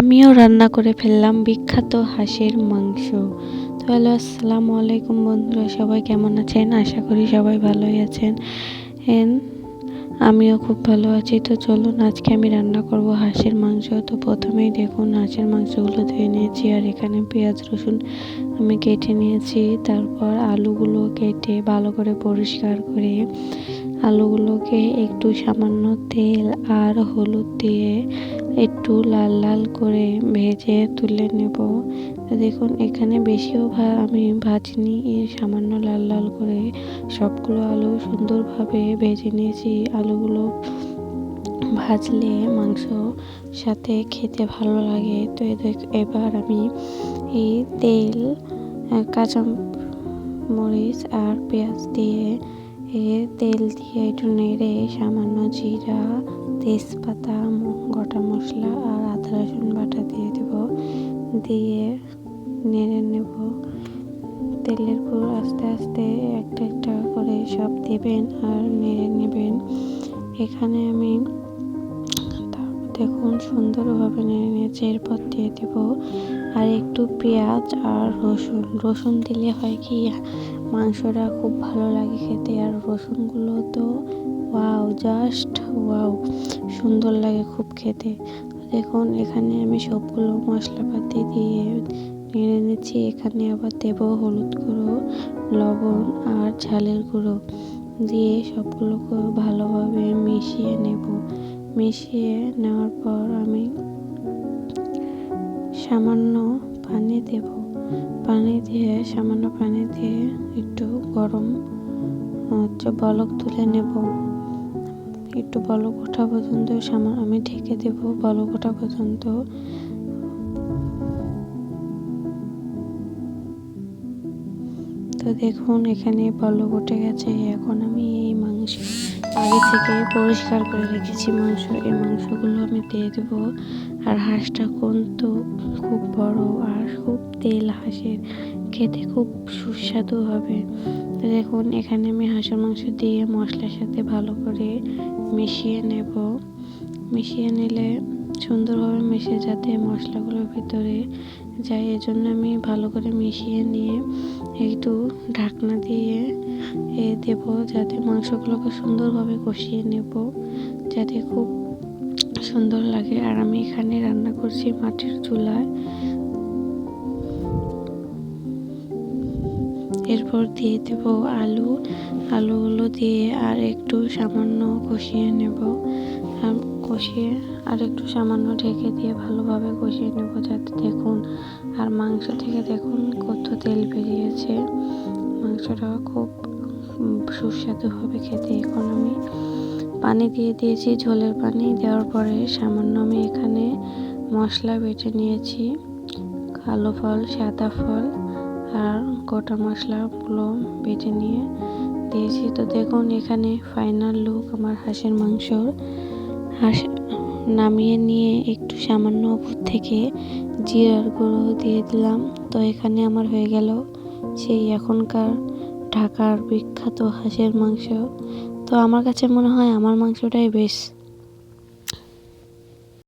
আমিও রান্না করে ফেললাম বিখ্যাত হাঁসের মাংস। তো হ্যালো, আসসালামু আলাইকুম বন্ধুরা, সবাই কেমন আছেন? আশা করি সবাই ভালোই আছেন। আমিও খুব ভালো আছি। তো চলুন, আজকে আমি রান্না করব হাঁসের মাংস। তো প্রথমেই দেখুন, হাঁসের মাংসগুলো ধুয়ে নিয়েছি, আর এখানে পেঁয়াজ রসুন আমি কেটে নিয়েছি। তারপর আলুগুলো কেটে ভালো করে পরিষ্কার করে আলুগুলোকে একটু সামান্য তেল আর হলুদ দিয়ে একটু লাল লাল করে ভেজে তুলে নেব। তো দেখুন, এখানে বেশিও আমি ভাজিনি, সামান্য লাল লাল করে সবগুলো আলু সুন্দরভাবে ভেজে নিয়েছি। আলুগুলো ভাজলে মাংস সাথে খেতে ভালো লাগে। তো এবার আমি এই তেল, কাঁচা মরিচ আর পেঁয়াজ দিয়ে তেল দিয়ে একটু নেড়ে সামান্য জিরা, তেজপাতা, গোটা মশলা আর আদা রসুন বাটা দিয়ে দেব। দিয়ে নেড়ে নেব। তেলের পর আস্তে আস্তে একটা একটা করে সব দেবেন আর নেড়ে নেবেন। এখানে আমি দেখুন সুন্দরভাবে নেড়ে নিয়েছি। এরপর দিয়ে দেব আর একটু পেঁয়াজ আর রসুন দিলে হয় কি, মাংসটা খুব ভালো লাগে খেতে। আর রসুনগুলো তো ওয়াও, জাস্ট ওয়াও, সুন্দর লাগে খুব খেতে। দেখুন, এখানে আমি সবগুলো মশলাপাতি দিয়ে নেড়ে নিচ্ছি। এখানে আবার দেব হলুদ গুঁড়ো, লবণ আর ঝালের গুঁড়ো দিয়ে সবগুলোকে ভালোভাবে মিশিয়ে নেব। মিশিয়ে নেওয়ার পর আমি সামান্য পানি দেব। সামান্য পানি দিয়ে একটু গরম বলক তুলে নেব। একটু বলক ওঠা পর্যন্ত আমি ঢেকে দেব, বলক ওঠা পর্যন্ত। তো দেখুন, এখানে বলক উঠে গেছে। এখন আমি এই মাংস আগে থেকে পরিষ্কার করে রেখেছি এই মাংসগুলো আমি দিয়ে দেবো। আর হাঁসটা কিন্তু খুব বড় আর খুব তেল হাঁসের, খেতে খুব সুস্বাদু হবে। তো দেখুন, এখানে আমি হাঁসের মাংস দিয়ে মশলার সাথে ভালো করে মিশিয়ে নেব। মিশিয়ে নিলে সুন্দরভাবে মিশে যাতে মশলাগুলোর ভিতরে যায়, এজন্য আমি ভালো করে মিশিয়ে নিয়ে একটু ঢাকনা দিয়ে দেব, যাতে মাংসগুলোকে সুন্দরভাবে কষিয়ে নেব, যাতে খুব সুন্দর লাগে। আর আমি এখানে রান্না করছি মাটির চুলায়। এরপর দিয়ে দেব আলুগুলো দিয়ে আর একটু সামান্য কষিয়ে নেব। কষিয়ে আর একটু সামান্য ঢেকে দিয়ে ভালোভাবে কষিয়ে নেব, যাতে দেখুন, আর মাংস থেকে দেখুন কত তেল বেরিয়েছে। মাংসটা খুব সুস্বাদু হবে খেতে। এখন আমি পানি দিয়ে দিয়েছি, ঝোলের পানি দেওয়ার পরে সামান্য আমি এখানে মশলা বেটে নিয়েছি, কালো ফল, সাদা ফল আর গোটা মশলাগুলো বেটে নিয়ে দিয়েছি। তো দেখুন, এখানে ফাইনাল লুক আমার হাঁসের মাংসর। নামিয়ে নিয়ে একটু সামান্য উপর থেকে জিরার গুঁড়ো দিয়ে দিলাম। তো এখানে আমার হয়ে গেল সেই এখনকার ঢাকার বিখ্যাত হাঁসের মাংস। তো আমার কাছে মনে হয় আমার মাংসটাই বেশ